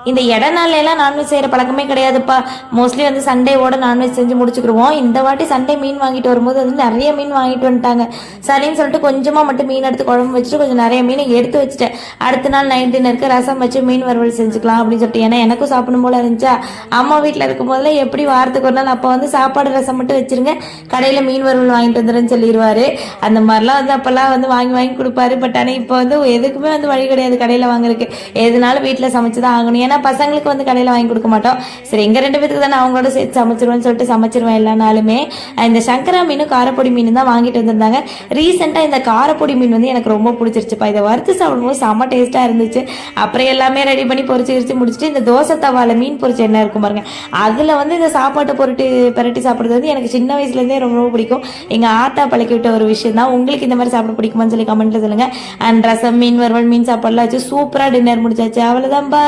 இந்த இட நாள்லாம் நான்வெஜ் செய்கிற பழக்கமே கிடையாதுப்பா. மோஸ்ட்லி வந்து சண்டேவோட நான்வெஜ் செஞ்சு முடிச்சுக்கிடுவோம். இந்த வாட்டி சண்டே மீன் வாங்கிட்டு வரும்போது வந்து நிறைய மீன் வாங்கிட்டு வந்துட்டாங்க. சரின்னு சொல்லிட்டு கொஞ்சமாக மட்டும் மீன் எடுத்து குழம்பு வச்சுட்டு கொஞ்சம் நிறைய மீனை எடுத்து வச்சுட்டேன். அடுத்த நாள் நைட் டின்னருக்கு ரசம் வச்சு மீன் வறுவல் செஞ்சுக்கலாம் அப்படின்னு சொல்லிட்டு. ஏன்னா எனக்கும் சாப்பிடும் போல இருந்துச்சா. அம்மா வீட்டில் இருக்கும் போதுல எப்படி வாரத்துக்கு ஒரு நாள் அப்போ வந்து சாப்பாடு ரசம் மட்டும் வச்சிருங்க, கடையில் மீன் வறுவல் வாங்கிட்டு வந்துடுன்னு சொல்லிடுவாரு. அந்த மாதிரிலாம் வந்து அப்போல்லாம் வந்து வாங்கி வாங்கி கொடுப்பாரு. பட் ஆனால் இப்போ வந்து எதுக்குமே வந்து வழி கிடையாது கடையில் வாங்குறதுக்கு. எதுனாலும் வீட்டில் சமைச்சு தான் ஆகணும். ஏன்னா பசங்களுக்கு வந்து கடையில் வாங்கி கொடுக்க மாட்டோம். சரி எங்கள் 2 பேருக்கு தானே அவங்களோட சேர்த்து சமைச்சிருவேன்னு சொல்லிட்டு சமைச்சிருவேன் எல்லா நாளுமே. இந்த சங்கரா மீனும் காரப்பொடி மீன் தான் வாங்கிட்டு வந்திருந்தாங்க. ரீசெண்டாக இந்த காரப்பொடி மீன் வந்து எனக்கு ரொம்ப பிடிச்சிருச்சுப்பா. இதை வறுத்து சாப்பிடும்போது செம்ம டேஸ்ட்டாக இருந்துச்சு. அப்புறம் எல்லாமே ரெடி பண்ணி பொரிச்சு முடிச்சுட்டு இந்த தோசை தவால மீன் பொரிச்சு என்ன இருக்கும் பாருங்க, அதில் வந்து இந்த சாப்பாட்டை பரட்டி சாப்பிட்றது வந்து எனக்கு சின்ன வயசுலேருந்தே ரொம்ப ரொம்ப பிடிக்கும். எங்கள் ஆத்தா பழக்கி விட்ட ஒரு விஷயம் தான். உங்களுக்கு இந்த மாதிரி சாப்பிட பிடிக்குமான்னு சொல்லி கமெண்ட்டில் சொல்லுங்கள். அண்ட் ரசம், மீன் வறுவல், மீன் சாப்பாடுலாம் வச்சு சூப்பராக டின்னர் முடிச்சாச்சு. அவ்வளோதான். பாய்.